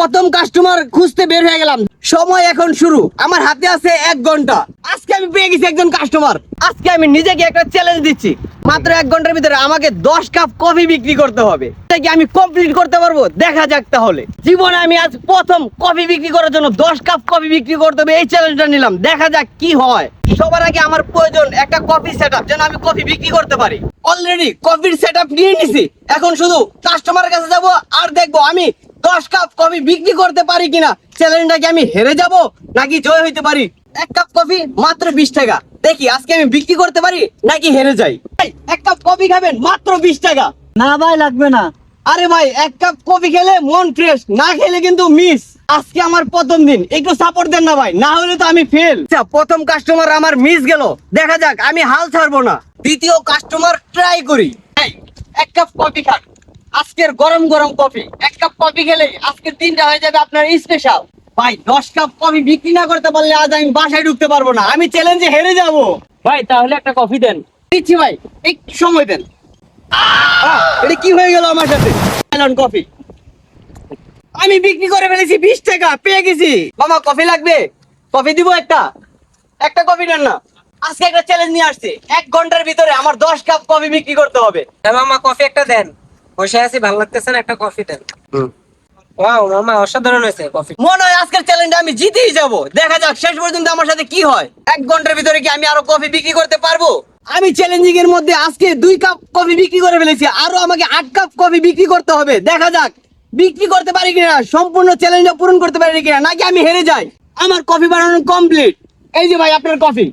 প্রথম কাস্টমার খুঁজতে বের হয়ে গেলাম। সময় এখন শুরু, আমার হাতে আছে 1 ঘন্টা। আজকে আমি পেয়ে গেছি একজন কাস্টমার। আজকে আমি নিজেকে একটা চ্যালেঞ্জ দিচ্ছি, মাত্র 1 ঘন্টার ভিতরে আমাকে 10 কাপ কফি বিক্রি করতে হবে। এটা কি আমি কমপ্লিট করতে পারবো? দেখা যাক। তাহলে জীবনে আমি আজ প্রথম কফি বিক্রি করার জন্য 10 কাপ কফি বিক্রি করতে হবে, এই চ্যালেঞ্জটা নিলাম। দেখা যাক কি হয়। সবার আগে আমার প্রয়োজন একটা কফি সেটআপ, যেন আমি কফি বিক্রি করতে পারি। অলরেডি কফির সেটআপ নিয়ে নিছি, এখন শুধু কাস্টমারের কাছে যাব আর দেখবো আমি 10 কাপ কফি বিক্রি করতে পারি কিনা। চ্যালেঞ্জটা কি আমি হেরে যাব নাকি জয় হইতে পারি? 1 কাপ কফি মাত্র 20 টাকা। দেখি আজকে আমি বিক্রি করতে পারি নাকি হেরে যাই। 1 কাপ কফি খাবেন মাত্র 20 টাকা। না ভাই, লাগবে না। আরে ভাই, 1 কাপ কফি খেলে মন ফ্রেশ, না খেলে কিন্তু মিস। আজকে আমার প্রথম দিন, একটু সাপোর্ট দেন না ভাই, না হলে তো আমি ফেল। আচ্ছা, প্রথম কাস্টমার আমার মিস গেল, দেখা যাক, আমি হাল ছাড়বো না। দ্বিতীয় কাস্টমার ট্রাই করি। এই 1 কাপ কফি খান, আজকের গরম গরম কফি। 1 কাপ কফি খেলে আজকের দিনটা হয়ে যাবে আপনার স্পেশাল। ভাই 10 কাপ কফি বিক্রি না করতে পারলে আজ আমি বাসায় ঢুকতে পারবো না, আমি চ্যালেঞ্জে হেরে যাব। ভাই তাহলে একটা কফি দেন। দিচ্ছি ভাই, একটু সময় দেন। এটা কি হয়ে গেল আমার সাথে? কফি আমি বিক্রি করে ফেলেছি, 20 টাকা পেয়ে গেছি। মামা কফি লাগবে? কফি দিব একটা? একটা কফি দেন না। আজকে একটা চ্যালেঞ্জ নিয়ে আসছে, 1 ঘন্টার ভিতরে আমার 10 কাপ কফি বিক্রি করতে হবে। মামা কফি একটা দেন, বসে আছি ভালো লাগতেছে না, একটা কফি দেন। ওয়াও মামা, অসাধারণ হয়েছে কফি। মনে হয় আজকের চ্যালেঞ্জে আমি জিতেই যাব। দেখা যাক শেষ পর্যন্ত আমার সাথে কি হয়। 1 ঘন্টার ভিতরে কি আমি আরো কফি বিক্রি করতে পারবো? আমি চ্যালেঞ্জিং এর মধ্যে আজকে 2 কাপ কফি বিক্রি করে ফেলেছি, আরো আমাকে 8 কাপ কফি বিক্রি করতে হবে। দেখা যাক বিক্রি করতে পারি কিনা, সম্পূর্ণ চ্যালেঞ্জটা পূরণ করতে পারি কিনা, নাকি আমি হেরে যাই। আমার কফি বানানো কমপ্লিট। এই যে ভাই আপনার কফি।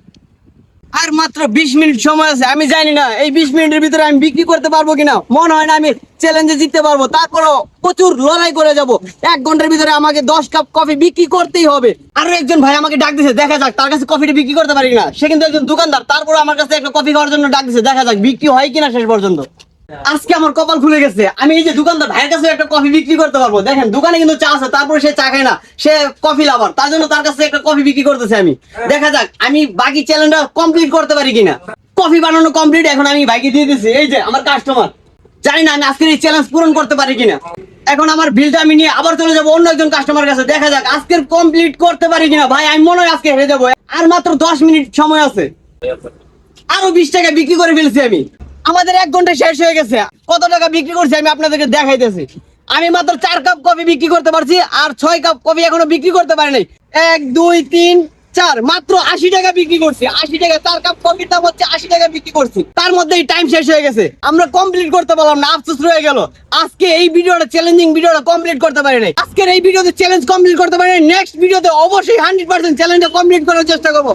আর মাত্র 20 মিনিট সময় আছে, আমি জানি না এই 20 মিনিটের ভিতরে আমি বিক্রি করতে পারবো কিনা। মনে হয় না আমি চ্যালেঞ্জে জিততে পারবো, তারপরও প্রচুর লড়াই করে যাব। 1 ঘন্টার ভিতরে আমাকে 10 কাপ কফি বিক্রি করতেই হবে। আরো একজন ভাই আমাকে ডাক দিছে, দেখা যাক তার কাছে কফিটা বিক্রি করতে পারি কিনা। সে কিন্তু একজন দোকানদার, তারপরে আমার কাছে একটা কফি খাওয়ার জন্য ডাক দিছে। দেখা যাক বিক্রি হয় কিনা শেষ পর্যন্ত। আজকে আমার কপাল খুলে গেছে, আমি এই যে দোকানদার ভাইয়ের কাছে একটা কফি বিক্রি করতে পারবো। দেখেন দোকানে কিন্তু চা আছে, তারপরে সে চা খায় না, সে কফি লাভার, তার জন্য তার কাছে একটা কফি বিক্রি করতেছে আমি। দেখা যাক আমি বাকি চ্যালেঞ্জটা কমপ্লিট করতে পারি কিনা। কফি বানানো কমপ্লিট, এখন আমি ভাইকে দিয়ে দিচ্ছি। এই যে আমার কাস্টমার, জানি না আমি আজকের এই চ্যালেঞ্জ পূরণ করতে পারি কিনা। এখন আমার বিলটা আমি নিয়ে আবার চলে যাবো অন্য একজন কাস্টমার কাছে। দেখা যাক আজকের কমপ্লিট করতে পারি কিনা। ভাই আমি মনে হয় আজকে হেরে যাবো। আর মাত্র 10 মিনিট সময় আছে, আরো 20 টাকা বিক্রি করে ফেলছি আমি। আমাদের 1 ঘন্টা শেষ হয়ে গেছে। কত টাকা বিক্রি করছি আমি আপনাদেরকে দেখাইতেছি। আমি মাত্র 4 কাপ কফি বিক্রি করতে পারছি, আর 6 কাপ কফি এখনো বিক্রি করতে পারি নাই। 1 2 3 4, মাত্র 80 টাকা বিক্রি করছি। 80 টাকা, 4 কাপ কফির দাম হচ্ছে 80 টাকা বিক্রি করছি। তার মধ্যেই টাইম শেষ হয়ে গেছে, আমরা কমপ্লিট করতে পারলাম না, আফসোস রয়ে গেল। আজকে এই ভিডিওটা, চ্যালেঞ্জিং ভিডিওটা কমপ্লিট করতে পারি নাই। আজকের এই ভিডিওতে চ্যালেঞ্জ কমপ্লিট করতে পারি নাই। নেক্সট ভিডিওতে অবশ্যই 100% চ্যালেঞ্জটা কমপ্লিট করার চেষ্টা করবো।